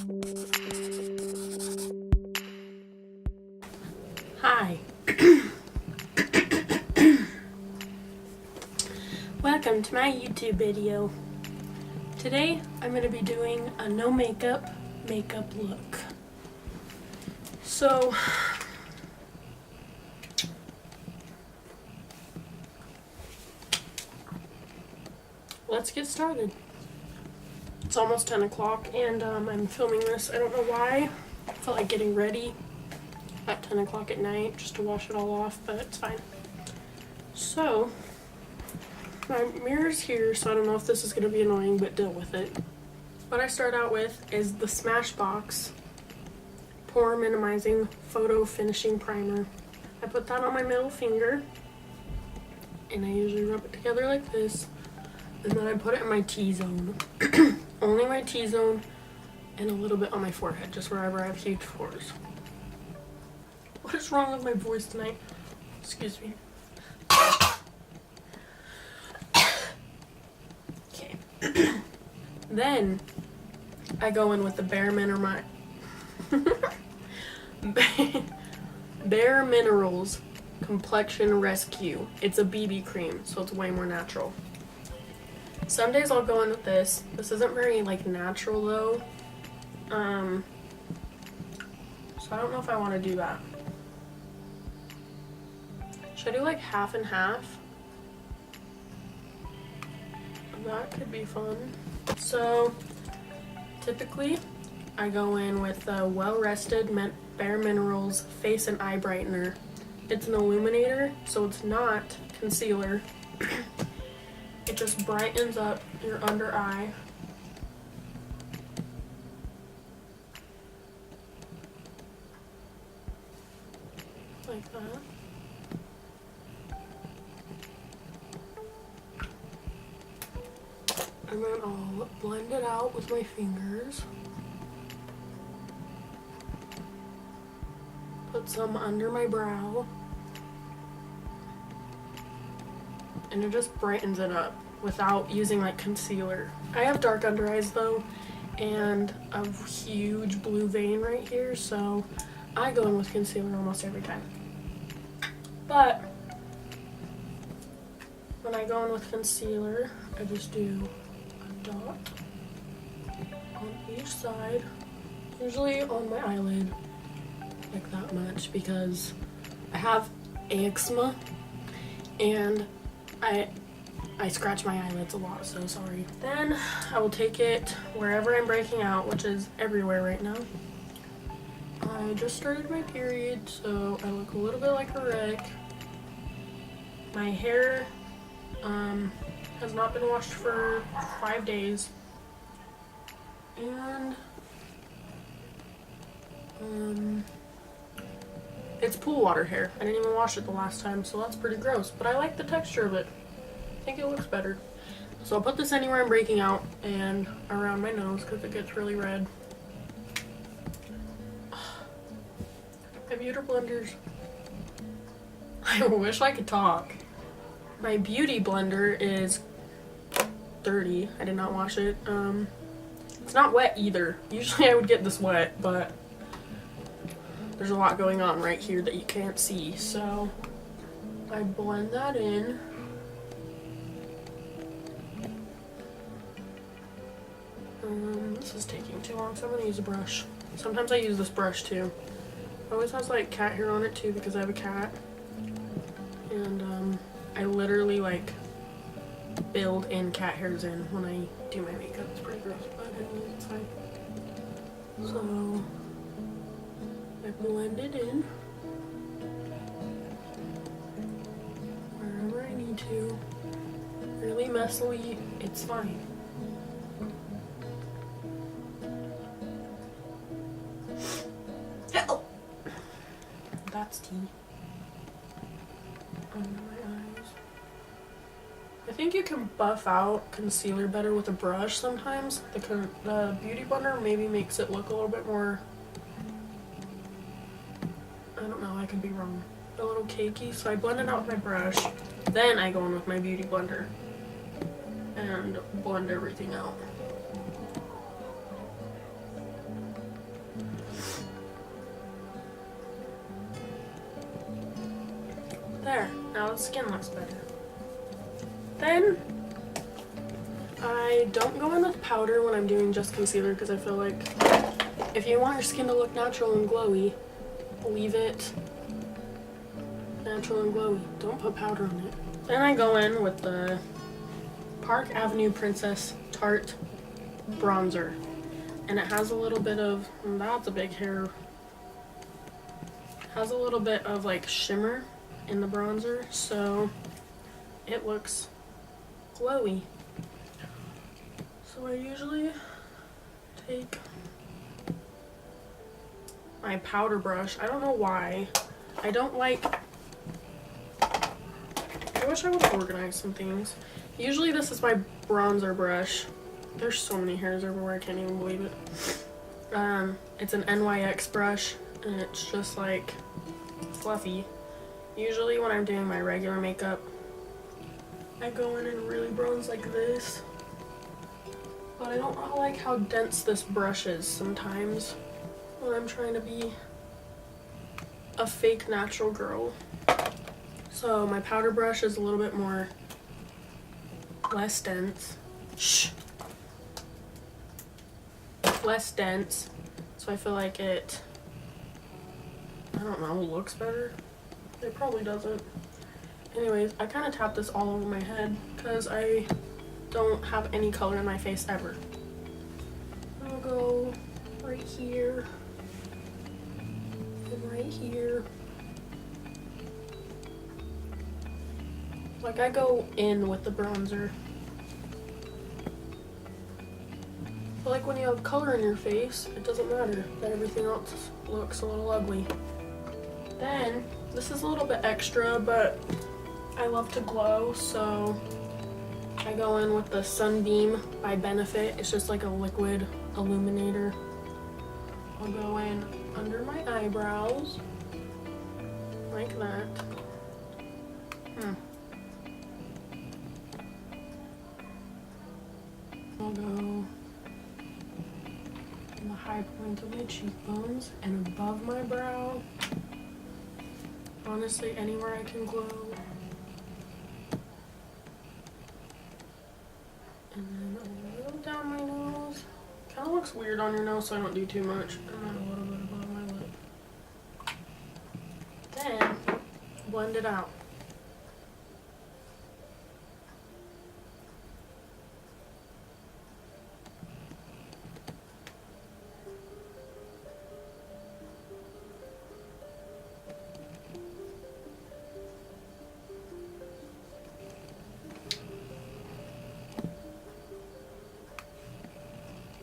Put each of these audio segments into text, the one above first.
Hi. Welcome to my YouTube video. Today I'm going to be doing a no makeup look. So let's get started. It's almost 10 o'clock and I'm filming this. I don't know why. I felt like getting ready at 10 o'clock at night just to wash it all off, but it's fine. So my mirror's here, so I don't know if this is going to be annoying, but deal with it. What I start out with is the Smashbox Pore Minimizing Photo Finishing Primer. I put that on my middle finger, and I usually rub it together like this, and then I put it in my T-zone. Only my T-zone, and a little bit on my forehead, just wherever I have huge pores. What is wrong with my voice tonight? Excuse me. Okay. Then I go in with the Bare Minerals Complexion Rescue. It's a BB cream, so it's way more natural. Some days I'll go in with this. This isn't very like natural though. So I don't know if I want to do that. Should I do like half and half? That could be fun. So typically I go in with the Well Rested Bare Minerals Face and Eye Brightener. It's an illuminator, so it's not concealer. It just brightens up your under eye. Like that. And then I'll blend it out with my fingers. Put some under my brow. And it just brightens it up without using like concealer. I have dark under eyes though, and a huge blue vein right here, so I go in with concealer almost every time. But when I go in with concealer, I just do a dot on each side, usually on my eyelid, like that much, because I have eczema and I scratch my eyelids a lot, so sorry. Then I will take it wherever I'm breaking out, which is everywhere right now. I just started my period, so I look a little bit like a wreck. My hair has not been washed for 5 days, and it's pool water hair. I didn't even wash it the last time, so that's pretty gross, but I like the texture of it. I think it looks better. So I'll put this anywhere I'm breaking out and around my nose because it gets really red. My beauty blenders. I wish I could talk. My beauty blender is dirty. I did not wash it. It's not wet either. Usually I would get this wet, but there's a lot going on right here that you can't see. So I blend that in. This is taking too long, so I'm gonna use a brush. Sometimes I use this brush too. It always has like cat hair on it too because I have a cat. And I literally like build in cat hairs in when I do my makeup. It's pretty gross, but anyway, it's fine. So I blend it in wherever I need to. Really messily, it's fine. That's tea. Under my eyes. I think you can buff out concealer better with a brush sometimes. The beauty blender maybe makes it look a little bit more, I don't know, I could be wrong, a little cakey. So I blend it out with my brush, then I go in with my beauty blender and blend everything out. There, now the skin looks better. Then, I don't go in with powder when I'm doing just concealer because I feel like if you want your skin to look natural and glowy, leave it natural and glowy. Don't put powder on it. Then I go in with the Park Avenue Princess Tarte bronzer. And it has a little bit of, that's a big hair, has a little bit of like shimmer in the bronzer, so it looks glowy. So I usually take my powder brush. I don't know why. I don't like, I wish I would organize some things. Usually this is my bronzer brush. There's so many hairs everywhere, I can't even believe it. It's an NYX brush, and it's just like fluffy. Usually when I'm doing my regular makeup, I go in and really bronze like this. But I don't like how dense this brush is sometimes when I'm trying to be a fake natural girl. So my powder brush is a little bit more, less dense. Less dense, so I feel like it, I don't know, looks better. It probably doesn't. Anyways, I kind of tap this all over my head because I don't have any color in my face ever. I'll go right here and right here. Like, I go in with the bronzer. But like when you have color in your face, it doesn't matter that everything else looks a little ugly. Then, this is a little bit extra, but I love to glow, so I go in with the Sunbeam by Benefit. It's just like a liquid illuminator. I'll go in under my eyebrows, like that. I'll go in the high point of my cheekbones and above my brow. Honestly, anywhere I can glow. And then a little down my nose. Kind of looks weird on your nose, so I don't do too much. And then a little bit above my lip. Then, blend it out.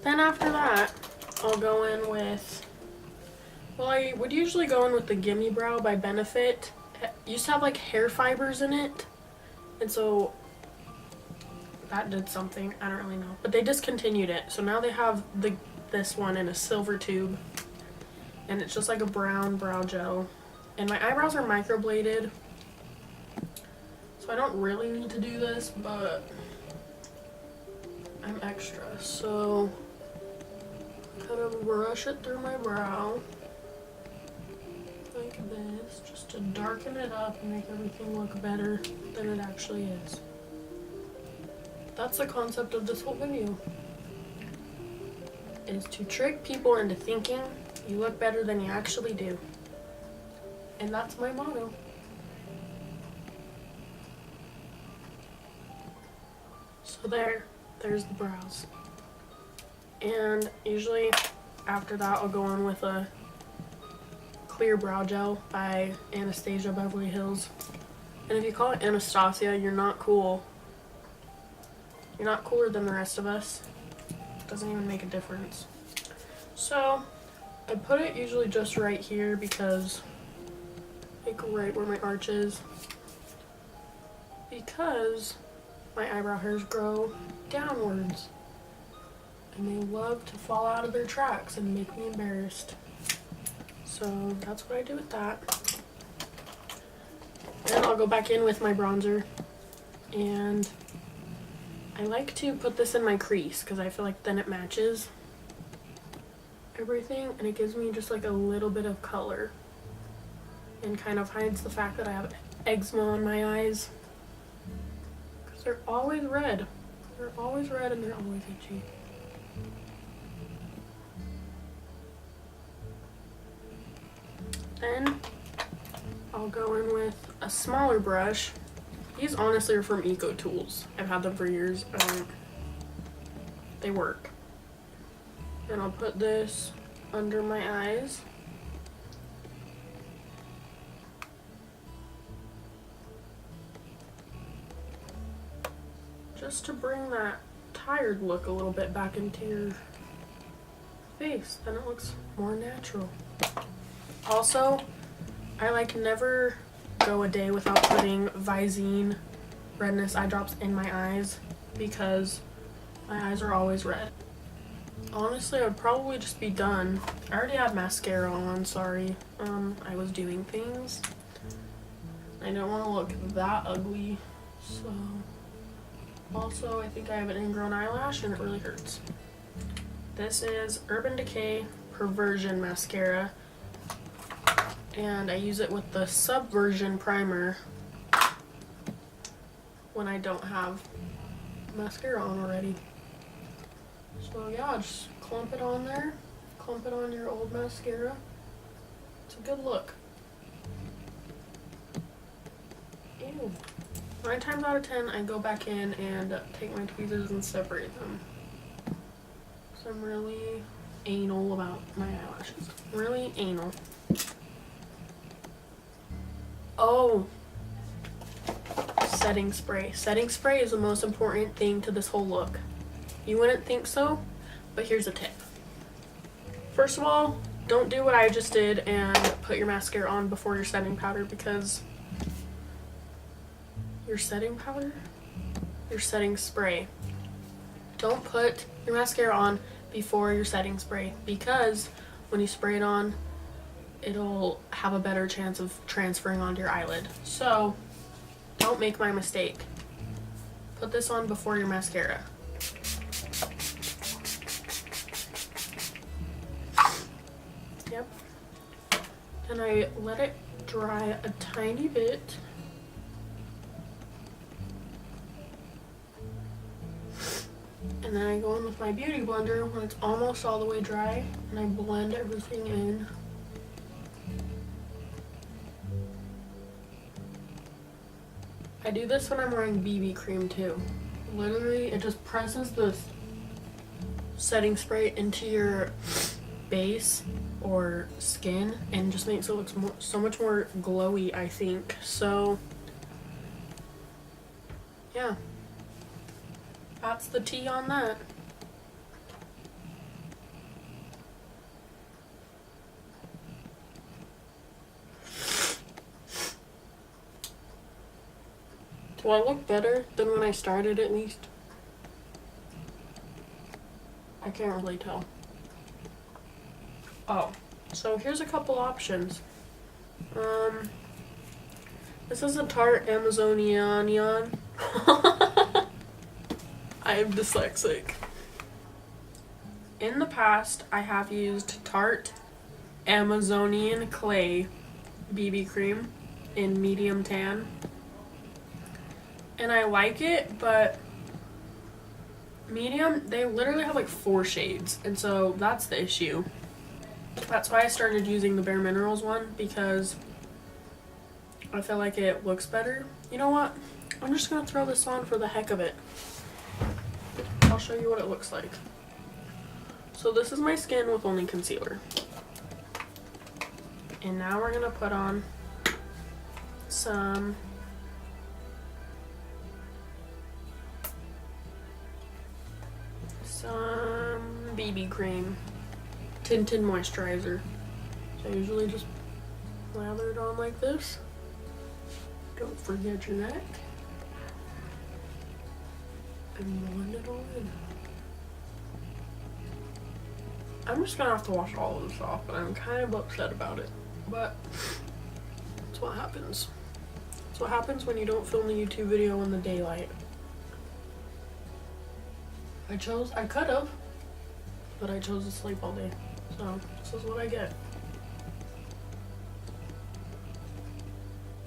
Then after that, I'll go in with, well, I would usually go in with the Gimme Brow by Benefit. It used to have like hair fibers in it, and so that did something, I don't really know. But they discontinued it, so now they have this one in a silver tube, and it's just like a brown brow gel. And my eyebrows are microbladed, so I don't really need to do this, but I'm extra, so kind of brush it through my brow like this, just to darken it up and make everything look better than it actually is. That's the concept of this whole video, is to trick people into thinking you look better than you actually do. And that's my motto. So there's the brows. And usually after that I'll go in with a clear brow gel by Anastasia Beverly Hills. And if you call it Anastasia, you're not cool. You're not cooler than the rest of us. It doesn't even make a difference. So I put it usually just right here, because like right where my arch is, because my eyebrow hairs grow downwards and they love to fall out of their tracks and make me embarrassed. So that's what I do with that. Then I'll go back in with my bronzer, and I like to put this in my crease because I feel like then it matches everything and it gives me just like a little bit of color and kind of hides the fact that I have eczema on my eyes. Because they're always red. They're always red and they're always itchy. Then I'll go in with a smaller brush. These honestly are from Eco Tools. I've had them for years. They work. And I'll put this under my eyes. Just to bring that tired look a little bit back into your face. Then it looks more natural. Also, I like never go a day without putting Visine redness eye drops in my eyes because my eyes are always red. Honestly, I would probably just be done. I already have mascara on, sorry. I was doing things. I don't want to look that ugly, so. Also, I think I have an ingrown eyelash and it really hurts. This is Urban Decay Perversion mascara. And I use it with the Subversion primer when I don't have mascara on already. So yeah, just clump it on there. Clump it on your old mascara. It's a good look. Ew. 9 times out of 10, I go back in and take my tweezers and separate them. So I'm really anal about my eyelashes. Really anal. Oh, setting spray. Setting spray is the most important thing to this whole look. You wouldn't think so, but here's a tip. First of all, don't do what I just did and put your mascara on before your setting powder because your setting powder? Your setting spray. Don't put your mascara on before your setting spray because when you spray it on, it'll have a better chance of transferring onto your eyelid. So, don't make my mistake. Put this on before your mascara. Yep. And I let it dry a tiny bit. And then I go in with my beauty blender when it's almost all the way dry and I blend everything in. I do this when I'm wearing BB cream too. Literally, it just presses the setting spray into your base or skin and just makes it look so much more glowy, I think. So, yeah. That's the tea on that. Do I look better than when I started at least? I can't really tell. Oh, so here's a couple options. This is a Tarte Amazonian. I am dyslexic. In the past, I have used Tarte Amazonian Clay BB cream in medium tan. And I like it, but medium, they literally have like 4 shades. And so that's the issue. That's why I started using the Bare Minerals one, because I feel like it looks better. You know what? I'm just gonna throw this on for the heck of it. I'll show you what it looks like. So this is my skin with only concealer. And now we're gonna put on some BB cream, tinted moisturizer. So I usually just lather it on like this. Don't forget your neck. And blend it all in. I'm just gonna have to wash all of this off, but I'm kind of upset about it. But that's what happens. That's what happens when you don't film the YouTube video in the daylight. I could have, but I chose to sleep all day. So this is what I get.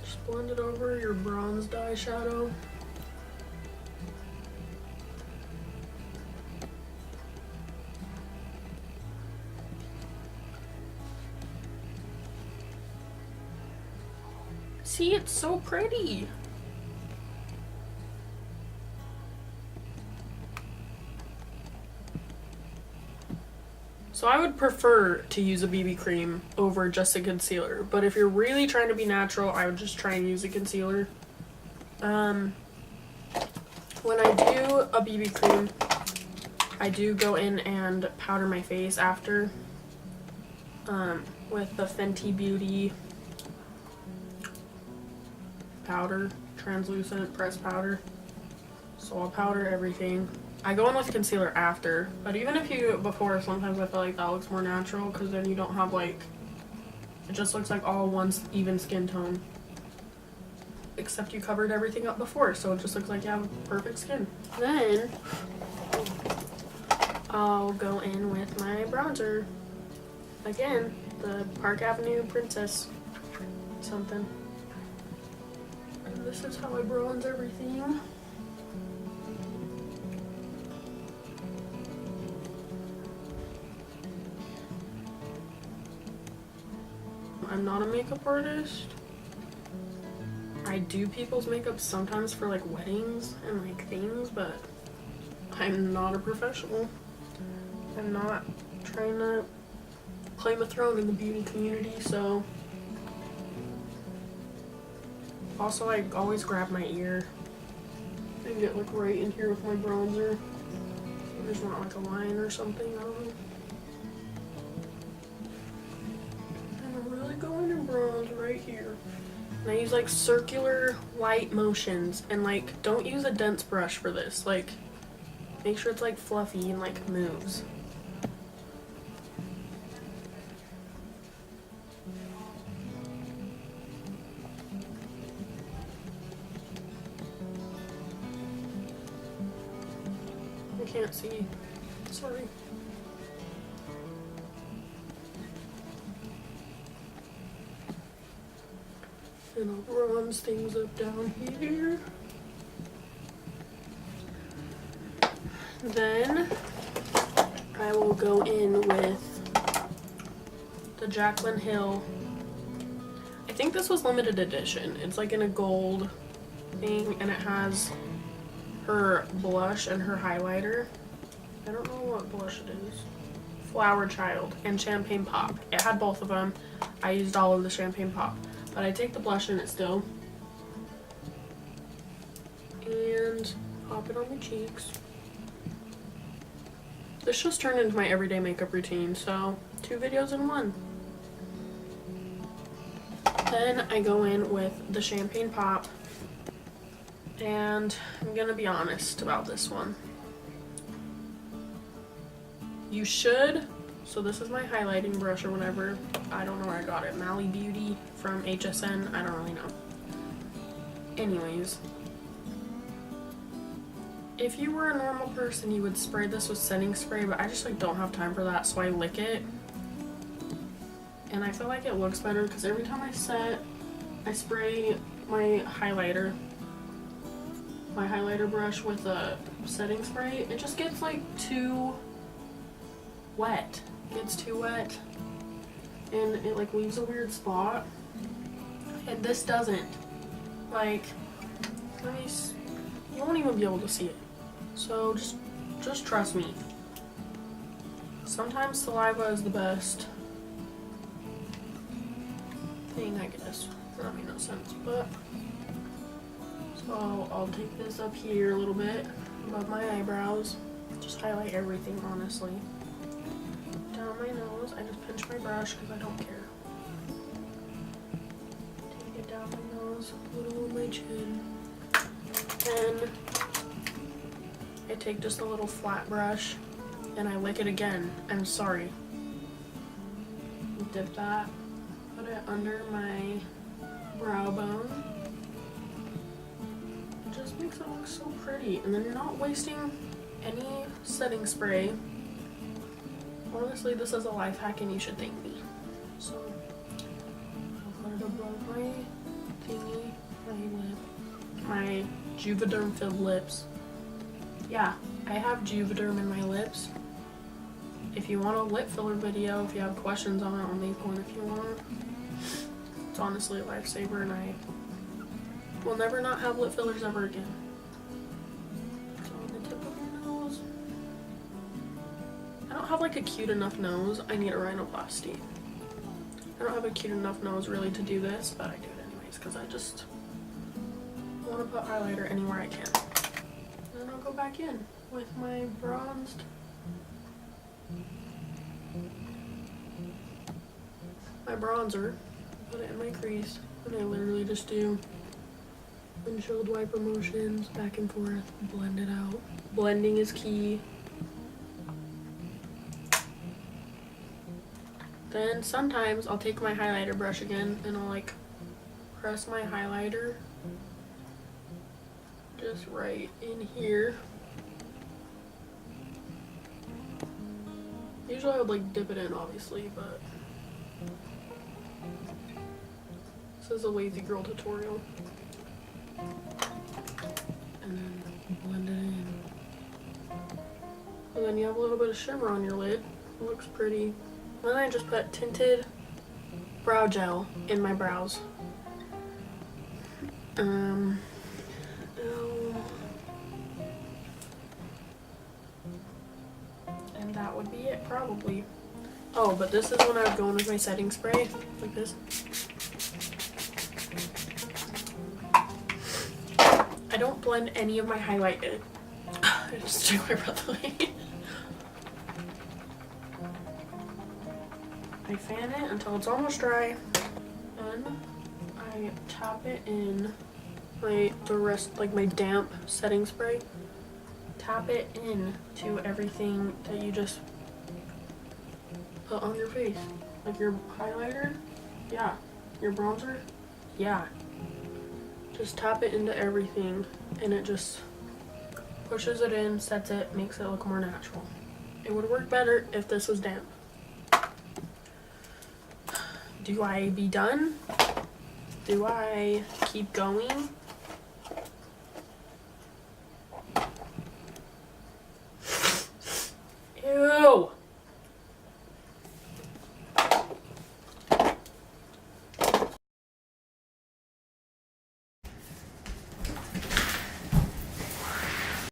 Just blend it over your bronzed eyeshadow. See, it's so pretty. So I would prefer to use a BB cream over just a concealer, but if you're really trying to be natural, I would just try and use a concealer. When I do a BB cream, I do go in and powder my face after with the Fenty Beauty powder, translucent pressed powder. So I'll powder everything. I go in with concealer after, but even if you do it before, sometimes I feel like that looks more natural because then you don't have like, it just looks like all one even skin tone. Except you covered everything up before, so it just looks like you have perfect skin. Then I'll go in with my bronzer. Again, the Park Avenue Princess something. And this is how I bronze everything. I'm not a makeup artist. I do people's makeup sometimes for like weddings and like things, but I'm not a professional. I'm not trying to claim a throne in the beauty community, so. Also, I always grab my ear and get like right in here with my bronzer. There's not like a line or something, I don't know. Go in and bronze right here. And I use like circular light motions, and like don't use a dense brush for this. Like make sure it's like fluffy and like moves. I can't see. Sorry. And I'll bronze things up down here. Then I will go in with the Jaclyn Hill. I think this was limited edition. It's like in a gold thing, and it has her blush and her highlighter. I don't know what blush it is. Flower Child and Champagne Pop. It had both of them. I used all of the Champagne Pop. But I take the blush in it still and pop it on my cheeks. This just turned into my everyday makeup routine, so 2 videos in 1. Then I go in with the Champagne Pop, and I'm gonna be honest about this one. You should. So this is my highlighting brush or whatever. I don't know where I got it. Mally Beauty from HSN. I don't really know. Anyways. If you were a normal person, you would spray this with setting spray, but I just like don't have time for that, so I lick it. And I feel like it looks better because every time I set, I spray my highlighter brush with a setting spray. It just gets like too wet. Gets too wet and it like leaves a weird spot, and this doesn't. Like, you won't even be able to see it, so just trust me. Sometimes saliva is the best thing, I guess. That made no sense, but so I'll take this up here a little bit above my eyebrows, just highlight everything, honestly. Down my nose, I just pinch my brush because I don't care. Take it down my nose, a little on my chin. Then I take just a little flat brush and I lick it again. I'm sorry. Dip that, put it under my brow bone. It just makes it look so pretty. And then you're not wasting any setting spray. Honestly, this is a life hack and you should thank me. So, I'll put it above my thingy. My Juvederm filled lips. Yeah, I have Juvederm in my lips. If you want a lip filler video, if you have questions on it, I'll make one if you want. It's honestly a lifesaver, and I will never not have lip fillers ever again. So on the tip of your nose. I don't have like a cute enough nose. I need a rhinoplasty. I don't have a cute enough nose really to do this, but I do it anyways because I just want to put highlighter anywhere I can. And then I'll go back in with my bronzed bronzer, put it in my crease, and I literally just do windshield wiper motions back and forth, blend it out. Blending is key. Then sometimes I'll take my highlighter brush again and I'll like press my highlighter just right in here. Usually I would like dip it in obviously, but this is a lazy girl tutorial. And then blend it in. And then you have a little bit of shimmer on your lid. It looks pretty. And then I just put tinted brow gel in my brows. And that would be it probably. Oh, but this is when I would go in with my setting spray, like this. I don't blend any of my highlight in. I just took my breath away. I fan it until it's almost dry. Then I tap it in my damp setting spray. Tap it in to everything that you just put on your face. Like your highlighter, yeah. Your bronzer, yeah. Just tap it into everything and it just pushes it in, sets it, makes it look more natural. It would work better if this was damp. Do I be done? Do I keep going?